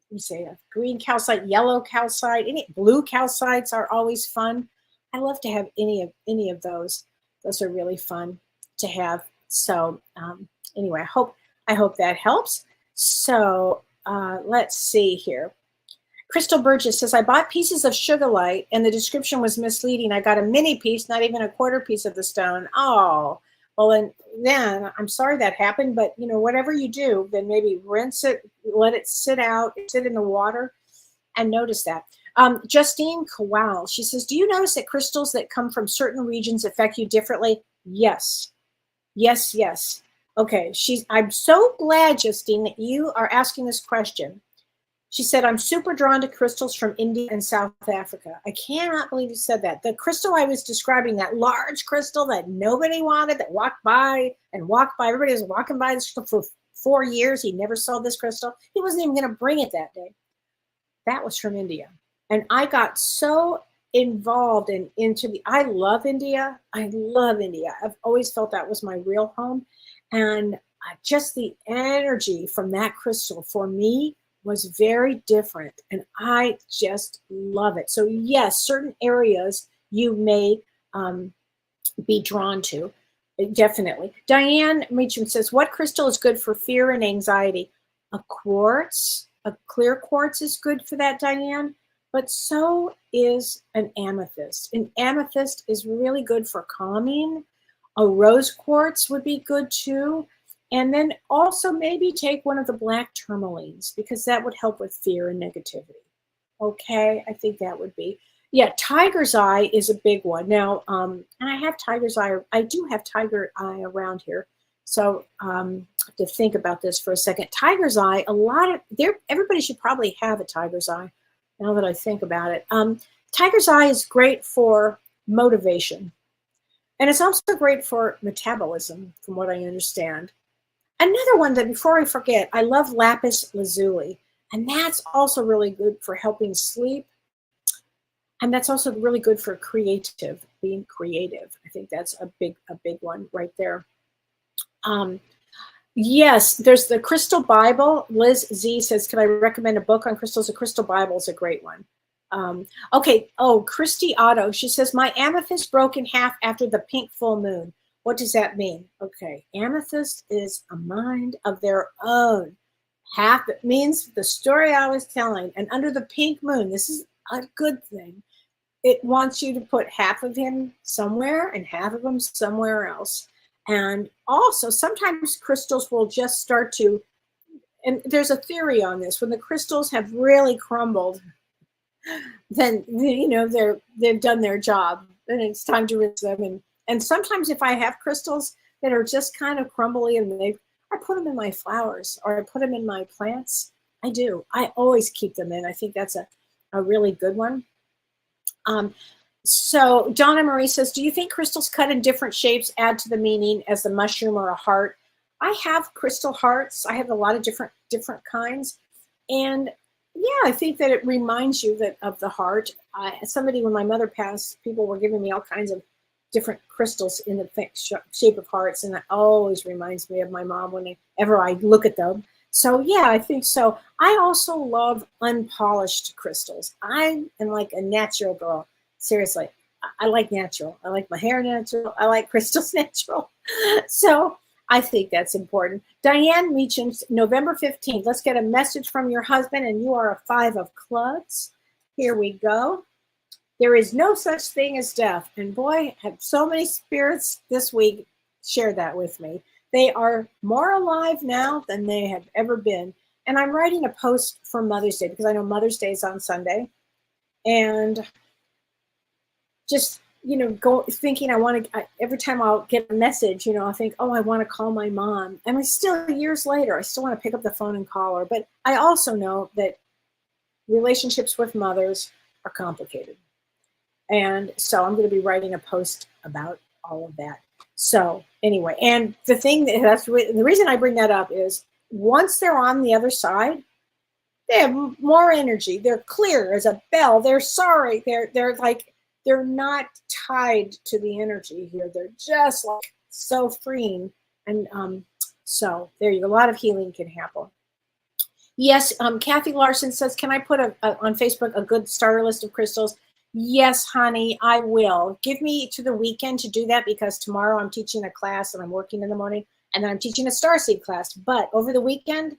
you say green calcite, yellow calcite, any blue calcites are always fun. I love to have any of those. Those are really fun to have. So anyway, I hope that helps. So let's see here. Crystal Burgess says, I bought pieces of sugarlight and the description was misleading. I got a mini piece, not even a quarter piece of the stone. Oh, well, and then I'm sorry that happened, but you know, whatever you do, then maybe rinse it, let it sit out, sit in the water, and notice that. Justine Kowal, she says, do you notice that crystals that come from certain regions affect you differently? Yes. Yes, yes. Okay, I'm so glad, Justine, that you are asking this question. She said, I'm super drawn to crystals from India and South Africa. I cannot believe you said that. The crystal I was describing, that large crystal that nobody wanted, that walked by and walked by. Everybody was walking by this crystal for 4 years. He never saw this crystal. He wasn't even going to bring it that day. That was from India. And I got so involved I love India. I love India. I've always felt that was my real home. And just the energy from that crystal for me was very different, and I just love it. So yes, certain areas you may be drawn to, definitely. Diane Meacham says, what crystal is good for fear and anxiety? A quartz, a clear quartz is good for that, Diane, but so is an amethyst. An amethyst is really good for calming. A rose quartz would be good too. And then also maybe take one of the black tourmalines because that would help with fear and negativity. Okay, I think that would be. Yeah, tiger's eye is a big one. Now, and I have tiger's eye. I do have tiger eye around here. So to think about this for a second. Tiger's eye, everybody should probably have a tiger's eye now that I think about it. Tiger's eye is great for motivation. And it's also great for metabolism, from what I understand. Another one that, before I forget, I love lapis lazuli, and that's also really good for helping sleep. And that's also really good for being creative. I think that's a big one right there. Yes, there's the Crystal Bible. Liz Z says, can I recommend a book on crystals? The Crystal Bible is a great one. Okay. Oh, Christy Otto, she says, my amethyst broke in half after the pink full moon. What does that mean? Okay, amethyst is a mind of their own. Half, it means the story I was telling. And under the pink moon, this is a good thing. It wants you to put half of him somewhere and half of him somewhere else. And also, sometimes crystals will just start to, and there's a theory on this, when the crystals have really crumbled, then, you know, they've done their job and it's time to rinse them. And sometimes if I have crystals that are just kind of crumbly and I put them in my flowers or I put them in my plants. I do. I always keep them in. I think that's a really good one. So Donna Marie says, do you think crystals cut in different shapes add to the meaning as the mushroom or a heart? I have crystal hearts. I have a lot of different kinds. And yeah, I think that it reminds you of the heart. When my mother passed, people were giving me all kinds of different crystals in the shape of hearts, and that always reminds me of my mom whenever I look at them. So yeah, I think so. I also love unpolished crystals. I am like a natural girl. Seriously, I like natural. I like my hair natural. I like crystals natural. So I think that's important. Diane Meacham, November 15th. Let's get a message from your husband, and you are a 5 of clubs. Here we go. There is no such thing as death. And boy, have so many spirits this week share that with me. They are more alive now than they have ever been. And I'm writing a post for Mother's Day because I know Mother's Day is on Sunday. And just, you know, thinking every time I'll get a message, you know, I think, oh, I want to call my mom. And years later, I still want to pick up the phone and call her. But I also know that relationships with mothers are complicated. And so I'm going to be writing a post about all of that. So anyway, and the reason I bring that up is once they're on the other side, they have more energy. They're clear as a bell. They're sorry. They're not tied to the energy here. They're just like so freeing. And So there you go. A lot of healing can happen. Yes, Kathy Larson says, can I put on Facebook a good starter list of crystals? Yes, honey, I will. Give me to the weekend to do that, because tomorrow I'm teaching a class and I'm working in the morning, and then I'm teaching a starseed class. But over the weekend,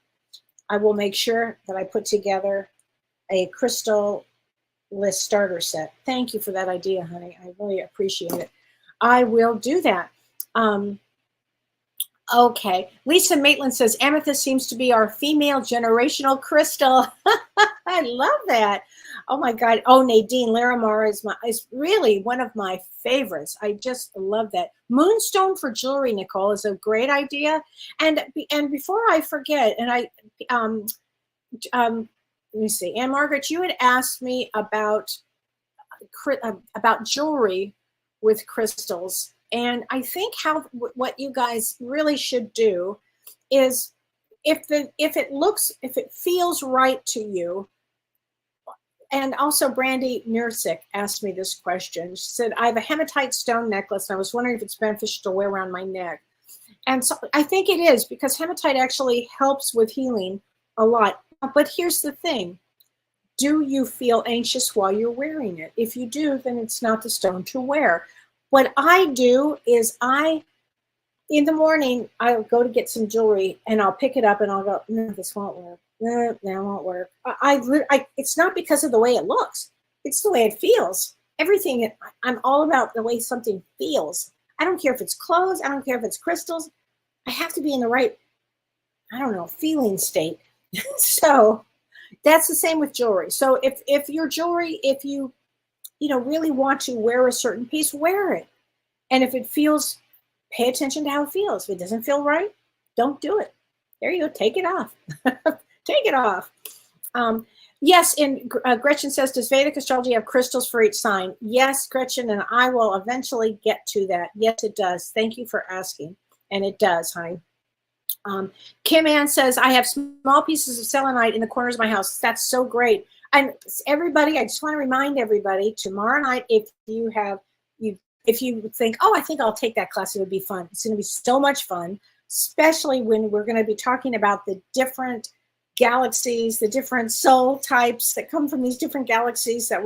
I will make sure that I put together a crystal list starter set. Thank you for that idea, honey. I really appreciate it. I will do that. Okay. Lisa Maitland says, amethyst seems to be our female generational crystal. I love that. Oh my God. Oh, Nadine Larimar is really one of my favorites. I just love that. Moonstone for jewelry, Nicole, is a great idea. And before I forget, and let me see. Anne Margaret, you had asked me about jewelry with crystals. And I think what you guys really should do is, if it feels right to you. And also Brandy Nursick asked me this question. She said, I have a hematite stone necklace, and I was wondering if it's beneficial to wear around my neck. And so I think it is, because hematite actually helps with healing a lot. But here's the thing. Do you feel anxious while you're wearing it? If you do, then it's not the stone to wear. What I do is in the morning, I'll go to get some jewelry, and I'll pick it up and I'll go, no, this won't work. No, that won't work. It's not because of the way it looks. It's the way it feels. Everything, I'm all about the way something feels. I don't care if it's clothes. I don't care if it's crystals. I have to be in the right, feeling state. So that's the same with jewelry. So if your jewelry, if you really want to wear a certain piece, wear it. And if it feels, pay attention to how it feels. If it doesn't feel right, don't do it. There you go. Take it off. Take it off. Yes, and Gretchen says, does Vedic astrology have crystals for each sign? Yes, Gretchen, and I will eventually get to that. Yes, it does. Thank you for asking. And it does, honey. Kim Ann says, I have small pieces of selenite in the corners of my house. That's so great. And everybody, I just want to remind everybody, tomorrow night, if you think, oh, I think I'll take that class, it would be fun. It's going to be so much fun, especially when we're going to be talking about the different galaxies, the different soul types that come from these different galaxies that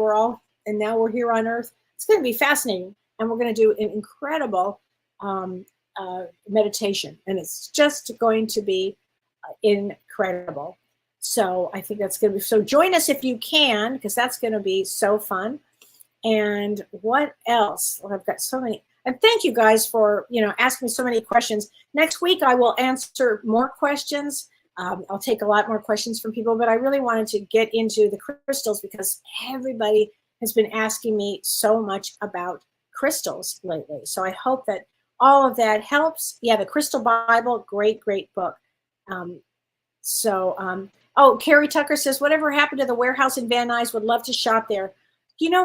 and now we're here on Earth. It's going to be fascinating. And we're going to do an incredible meditation. And it's just going to be incredible. So I think that's going to be, so join us if you can, because that's going to be so fun. And what else? Well, I've got so many, and thank you guys for, asking me so many questions. Next week, I will answer more questions. I'll take a lot more questions from people, but I really wanted to get into the crystals because everybody has been asking me so much about crystals lately. So I hope that all of that helps. Yeah, the Crystal Bible, great, great book. Oh, Carrie Tucker says, whatever happened to the warehouse in Van Nuys? Would love to shop there.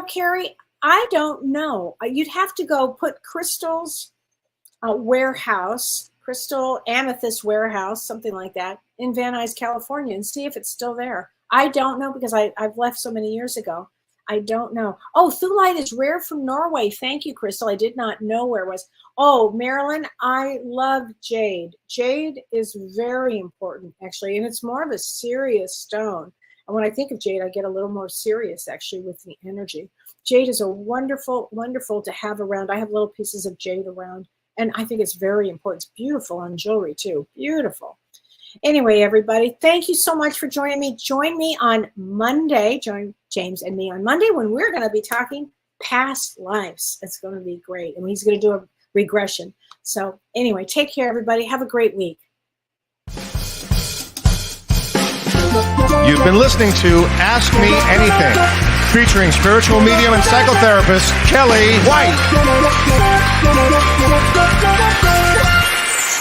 Carrie, I don't know. You'd have to go put crystals warehouse, crystal amethyst warehouse, something like that, in Van Nuys, California, and see if it's still there. I don't know, because I've left so many years ago. I don't know. Oh, thulite is rare from Norway. Thank you, Crystal. I did not know where it was. Oh, Marilyn, I love jade. Jade is very important, actually, and it's more of a serious stone. And when I think of jade, I get a little more serious, actually, with the energy. Jade is a wonderful, wonderful to have around. I have little pieces of jade around, and I think it's very important. It's beautiful on jewelry, too. Beautiful. Anyway, everybody, thank you so much for joining me. Join me on Monday. Join James and me on Monday when we're going to be talking past lives. It's going to be great. And he's going to do a regression. So anyway, take care, everybody. Have a great week. You've been listening to Ask Me Anything, featuring spiritual medium and psychotherapist Kellee White.